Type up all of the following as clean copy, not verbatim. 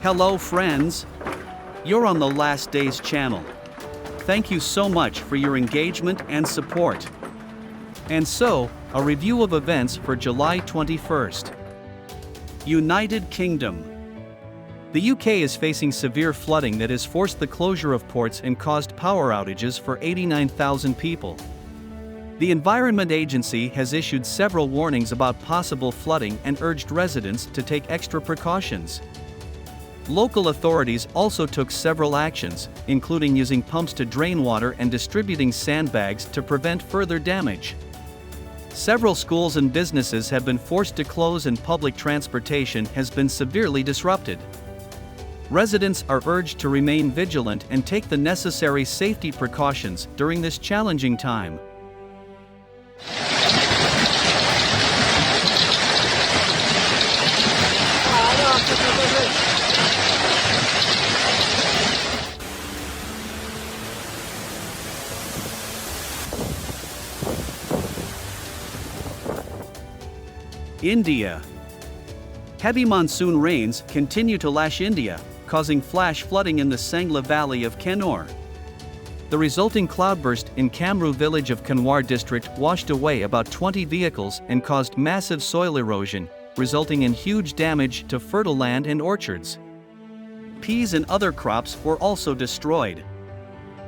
Hello friends! You're on the Last Days channel. Thank you so much for your engagement and support. And so, a review of events for July 21st. United Kingdom. The UK is facing severe flooding that has forced the closure of ports and caused power outages for 89,000 people. The Environment Agency has issued several warnings about possible flooding and urged residents to take extra precautions. Local authorities also took several actions, including using pumps to drain water and distributing sandbags to prevent further damage. Several schools and businesses have been forced to close and public transportation has been severely disrupted. Residents are urged to remain vigilant and take the necessary safety precautions during this challenging time. India. Heavy monsoon rains continue to lash India, causing flash flooding in the Sangla Valley of Kannur. The resulting cloudburst in Kamru village of Kanwar district washed away about 20 vehicles and caused massive soil erosion, resulting in huge damage to fertile land and orchards. Peas and other crops were also destroyed.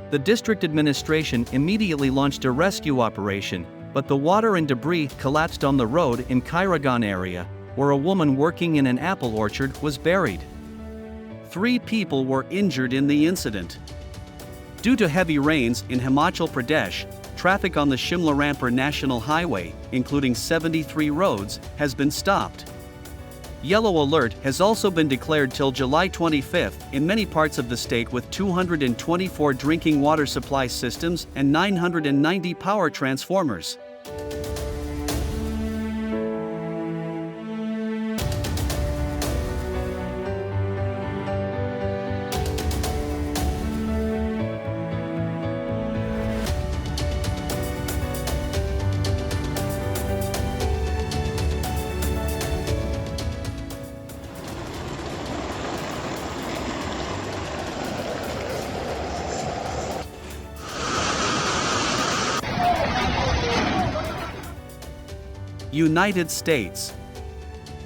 The district administration immediately launched a rescue operation, but the water and debris collapsed on the road in Kairagan area, where a woman working in an apple orchard was buried. 3 people were injured in the incident. Due to heavy rains in Himachal Pradesh, traffic on the Shimla-Rampur National Highway, including 73 roads, has been stopped. Yellow alert has also been declared till July 25th in many parts of the state, with 224 drinking water supply systems and 990 power transformers. United States.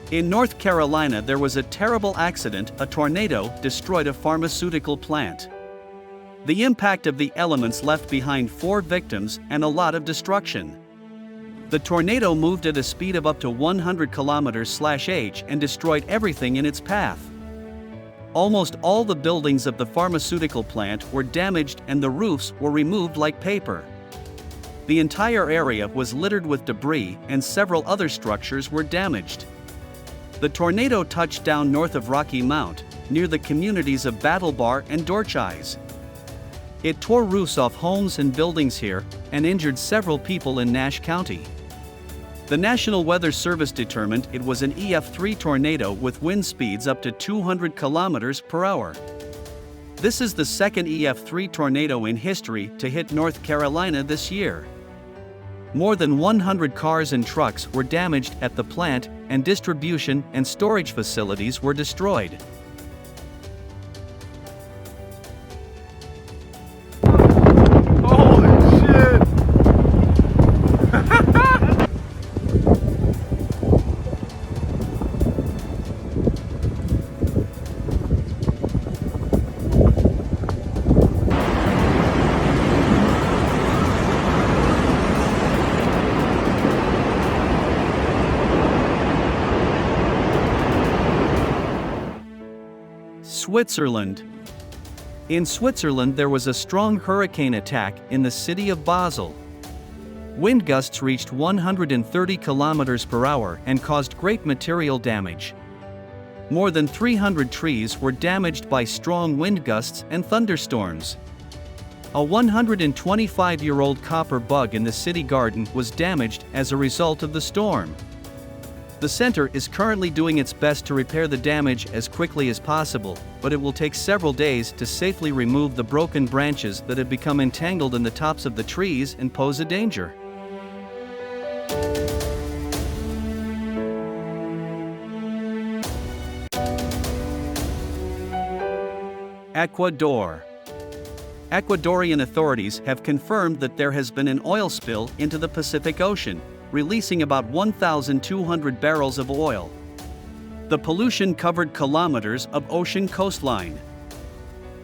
In North Carolina, there was a terrible accident. A tornado destroyed a pharmaceutical plant. The impact of the elements left behind 4 victims and a lot of destruction. The tornado moved at a speed of up to 100 km/h and destroyed everything in its path. Almost all the buildings of the pharmaceutical plant were damaged and the roofs were removed like paper. The entire area was littered with debris and several other structures were damaged. The tornado touched down north of Rocky Mount, near the communities of Battlebar and Dorchais. It tore roofs off homes and buildings here and injured several people in Nash County. The National Weather Service determined it was an EF3 tornado with wind speeds up to 200 km/h. This is the second EF3 tornado in history to hit North Carolina this year. More than 100 cars and trucks were damaged at the plant, and distribution and storage facilities were destroyed. Holy shit! Switzerland. In Switzerland, there was a strong hurricane attack in the city of Basel. Wind gusts reached 130 km/h and caused great material damage. More than 300 trees were damaged by strong wind gusts and thunderstorms. A 125-year-old copper bug in the city garden was damaged as a result of the storm. The center is currently doing its best to repair the damage as quickly as possible, but it will take several days to safely remove the broken branches that have become entangled in the tops of the trees and pose a danger. Ecuador. Ecuadorian authorities have confirmed that there has been an oil spill into the Pacific Ocean, releasing about 1,200 barrels of oil. The pollution covered kilometers of ocean coastline.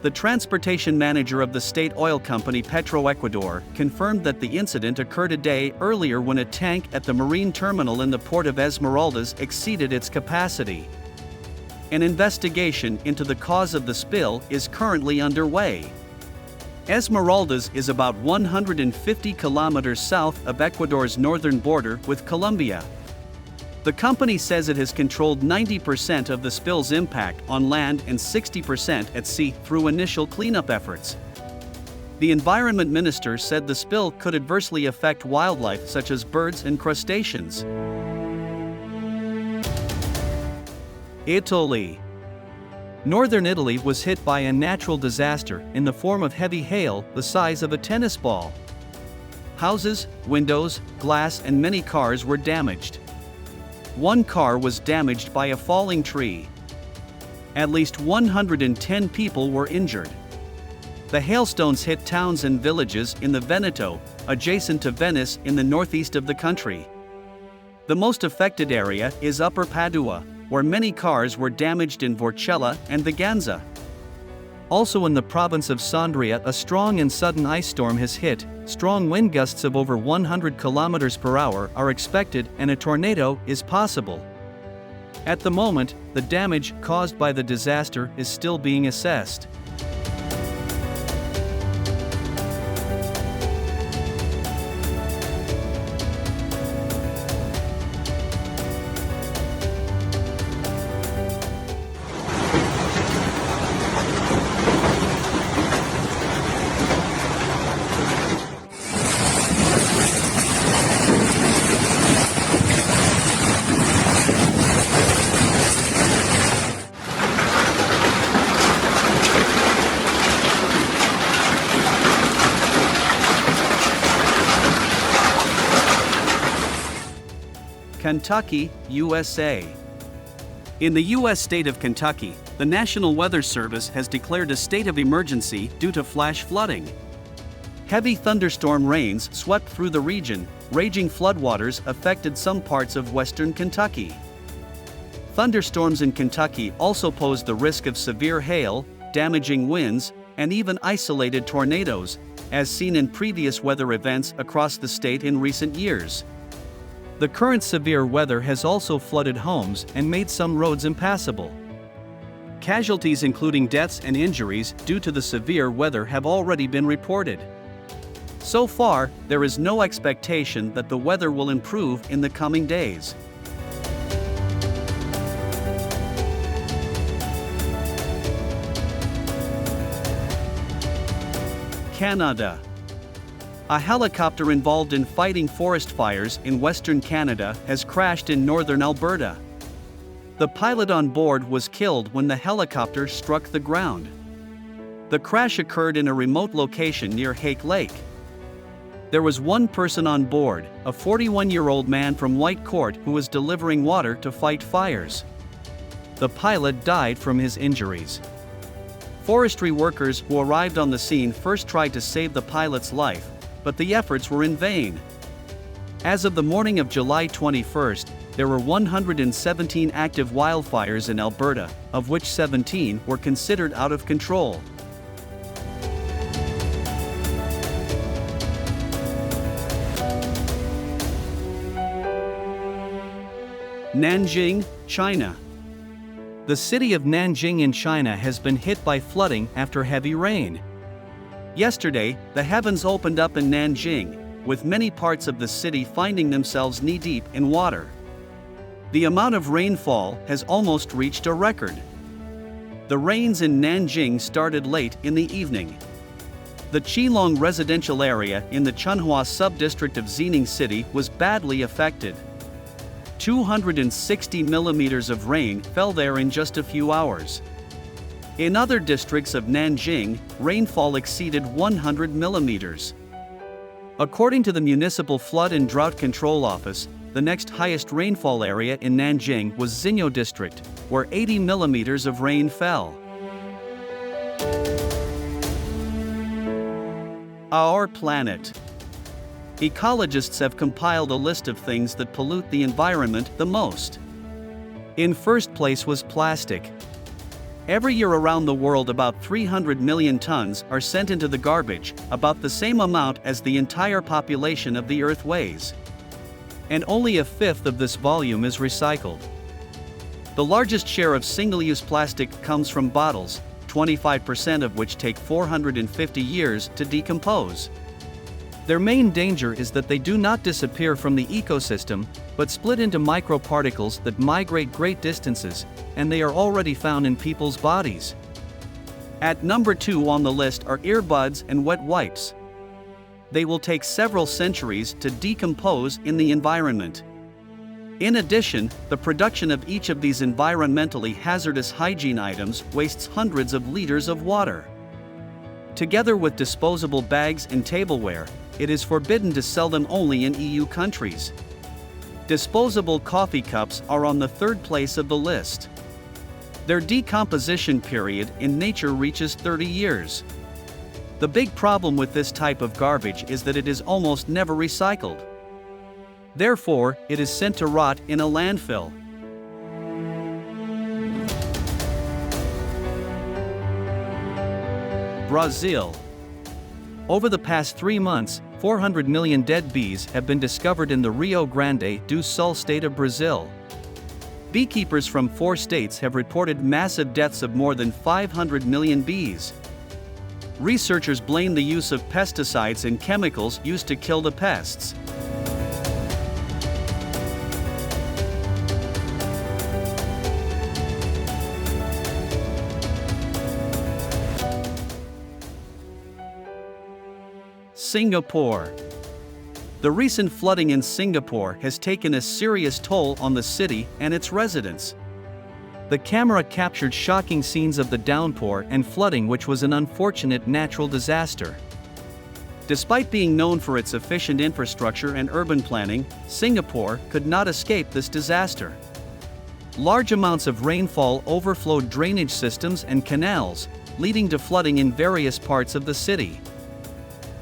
The transportation manager of the state oil company Petroecuador confirmed that the incident occurred a day earlier when a tank at the marine terminal in the port of Esmeraldas exceeded its capacity. An investigation into the cause of the spill is currently underway. Esmeraldas is about 150 kilometers south of Ecuador's northern border with Colombia. The company says it has controlled 90% of the spill's impact on land and 60% at sea through initial cleanup efforts. The environment minister said the spill could adversely affect wildlife such as birds and crustaceans. Italy. Northern Italy was hit by a natural disaster in the form of heavy hail the size of a tennis ball. Houses, windows, glass, and many cars were damaged. One car was damaged by a falling tree. At least 110 people were injured. The hailstones hit towns and villages in the Veneto, adjacent to Venice in the northeast of the country. The most affected area is Upper Padua, where many cars were damaged in Vorcella and Viganza. Also in the province of Sondria, a strong and sudden ice storm has hit. Strong wind gusts of over 100 km per hour are expected and a tornado is possible. At the moment, the damage caused by the disaster is still being assessed. Kentucky, USA. In the U.S. state of Kentucky, the National Weather Service has declared a state of emergency due to flash flooding. Heavy thunderstorm rains swept through the region, raging floodwaters affected some parts of western Kentucky. Thunderstorms in Kentucky also pose the risk of severe hail, damaging winds, and even isolated tornadoes, as seen in previous weather events across the state in recent years. The current severe weather has also flooded homes and made some roads impassable. Casualties including deaths and injuries due to the severe weather have already been reported. So far, there is no expectation that the weather will improve in the coming days. Canada. A helicopter involved in fighting forest fires in western Canada has crashed in northern Alberta. The pilot on board was killed when the helicopter struck the ground. The crash occurred in a remote location near Hake Lake. There was one person on board, a 41-year-old man from White Court who was delivering water to fight fires. The pilot died from his injuries. Forestry workers who arrived on the scene first tried to save the pilot's life, but the efforts were in vain. As of the morning of July 21, there were 117 active wildfires in Alberta, of which 17 were considered out of control. Nanjing, China. The city of Nanjing in China has been hit by flooding after heavy rain. Yesterday, the heavens opened up in Nanjing, with many parts of the city finding themselves knee-deep in water. The amount of rainfall has almost reached a record. The rains in Nanjing started late in the evening. The Qilong residential area in the Chunhua sub-district of Xining City was badly affected. 260 millimeters of rain fell there in just a few hours. In other districts of Nanjing, rainfall exceeded 100 millimeters. According to the Municipal Flood and Drought Control Office, the next highest rainfall area in Nanjing was Xinyo District, where 80 millimeters of rain fell. Our planet. Ecologists have compiled a list of things that pollute the environment the most. In first place was plastic. Every year around the world about 300 million tons are sent into the garbage, about the same amount as the entire population of the Earth weighs. And only a fifth of this volume is recycled. The largest share of single-use plastic comes from bottles, 25% of which take 450 years to decompose. Their main danger is that they do not disappear from the ecosystem, but split into microparticles that migrate great distances, and they are already found in people's bodies. At number 2 on the list are earbuds and wet wipes. They will take several centuries to decompose in the environment. In addition, the production of each of these environmentally hazardous hygiene items wastes hundreds of liters of water. Together with disposable bags and tableware, it is forbidden to sell them only in EU countries. Disposable coffee cups are on the 3rd place of the list. Their decomposition period in nature reaches 30 years. The big problem with this type of garbage is that it is almost never recycled. Therefore, it is sent to rot in a landfill. Brazil. Over the past 3 months, 400 million dead bees have been discovered in the Rio Grande do Sul state of Brazil. Beekeepers from 4 states have reported massive deaths of more than 500 million bees. Researchers blame the use of pesticides and chemicals used to kill the pests. Singapore. The recent flooding in Singapore has taken a serious toll on the city and its residents. The camera captured shocking scenes of the downpour and flooding, which was an unfortunate natural disaster. Despite being known for its efficient infrastructure and urban planning, Singapore could not escape this disaster. Large amounts of rainfall overflowed drainage systems and canals, leading to flooding in various parts of the city.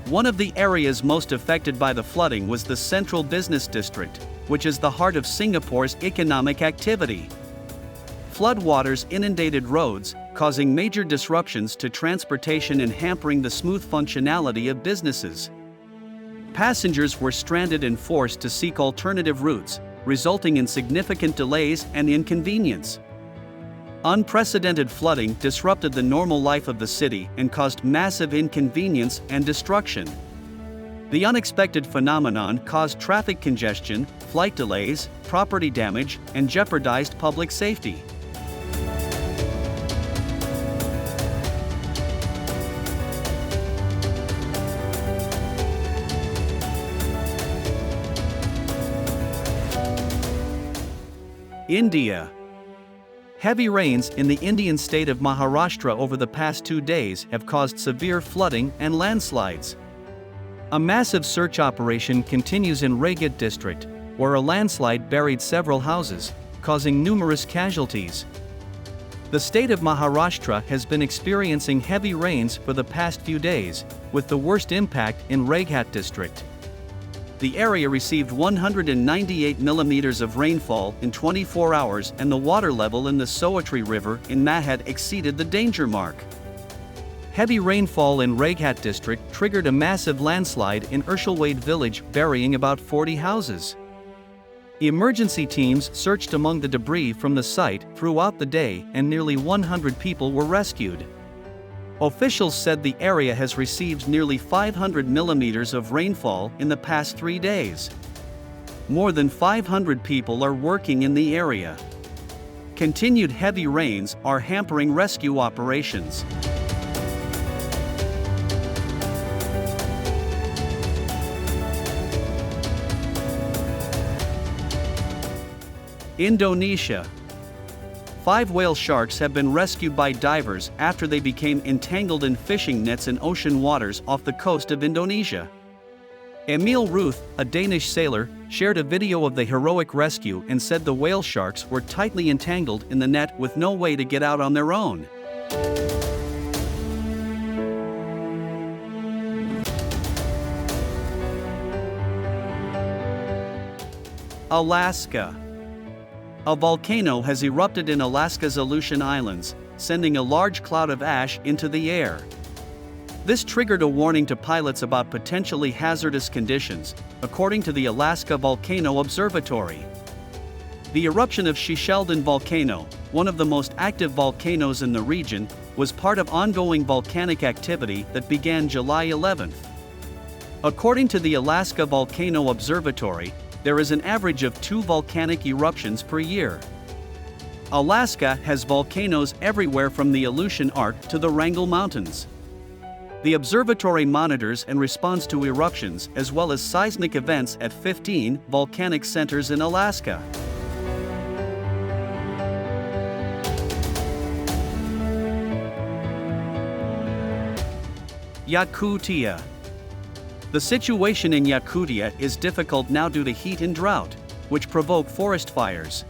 One of the areas most affected by the flooding was the Central Business District, which is the heart of Singapore's economic activity. Floodwaters inundated roads, causing major disruptions to transportation and hampering the smooth functionality of businesses. Passengers were stranded and forced to seek alternative routes, resulting in significant delays and inconvenience. Unprecedented flooding disrupted the normal life of the city and caused massive inconvenience and destruction. The unexpected phenomenon caused traffic congestion, flight delays, property damage, and jeopardized public safety. India. Heavy rains in the Indian state of Maharashtra over the past 2 days have caused severe flooding and landslides. A massive search operation continues in Raigad district, where a landslide buried several houses, causing numerous casualties. The state of Maharashtra has been experiencing heavy rains for the past few days, with the worst impact in Raigad district. The area received 198 millimeters of rainfall in 24 hours, and the water level in the Soatri River in Mahad exceeded the danger mark. Heavy rainfall in Raigad district triggered a massive landslide in Urshalwade village, burying about 40 houses. Emergency teams searched among the debris from the site throughout the day, and nearly 100 people were rescued. Officials said the area has received nearly 500 millimeters of rainfall in the past 3 days. More than 500 people are working in the area. Continued heavy rains are hampering rescue operations. Indonesia. 5 whale sharks have been rescued by divers after they became entangled in fishing nets in ocean waters off the coast of Indonesia. Emil Ruth, a Danish sailor, shared a video of the heroic rescue and said the whale sharks were tightly entangled in the net with no way to get out on their own. Alaska. A volcano has erupted in Alaska's Aleutian Islands, sending a large cloud of ash into the air. This triggered a warning to pilots about potentially hazardous conditions, according to the Alaska Volcano Observatory. The eruption of Shishaldin volcano, one of the most active volcanoes in the region, was part of ongoing volcanic activity that began July 11. According to the Alaska Volcano Observatory, there is an average of 2 volcanic eruptions per year. Alaska has volcanoes everywhere from the Aleutian Arc to the Wrangell Mountains. The observatory monitors and responds to eruptions as well as seismic events at 15 volcanic centers in Alaska. Yakutia. The situation in Yakutia is difficult now due to heat and drought, which provoke forest fires.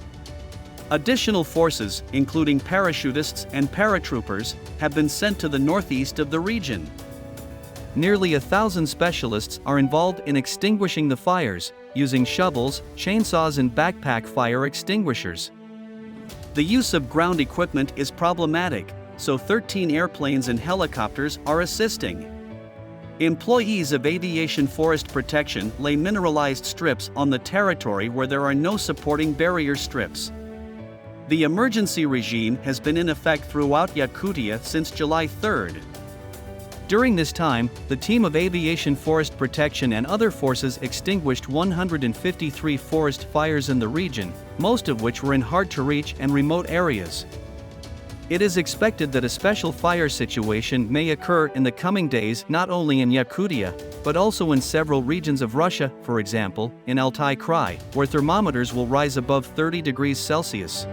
Additional forces, including parachutists and paratroopers, have been sent to the northeast of the region. Nearly 1,000 specialists are involved in extinguishing the fires, using shovels, chainsaws and backpack fire extinguishers. The use of ground equipment is problematic, so 13 airplanes and helicopters are assisting. Employees of Aviation Forest Protection lay mineralized strips on the territory where there are no supporting barrier strips. The emergency regime has been in effect throughout Yakutia since July 3rd. During this time, the team of Aviation Forest Protection and other forces extinguished 153 forest fires in the region, most of which were in hard-to-reach and remote areas. It is expected that a special fire situation may occur in the coming days not only in Yakutia, but also in several regions of Russia, for example, in Altai Krai, where thermometers will rise above 30 degrees Celsius.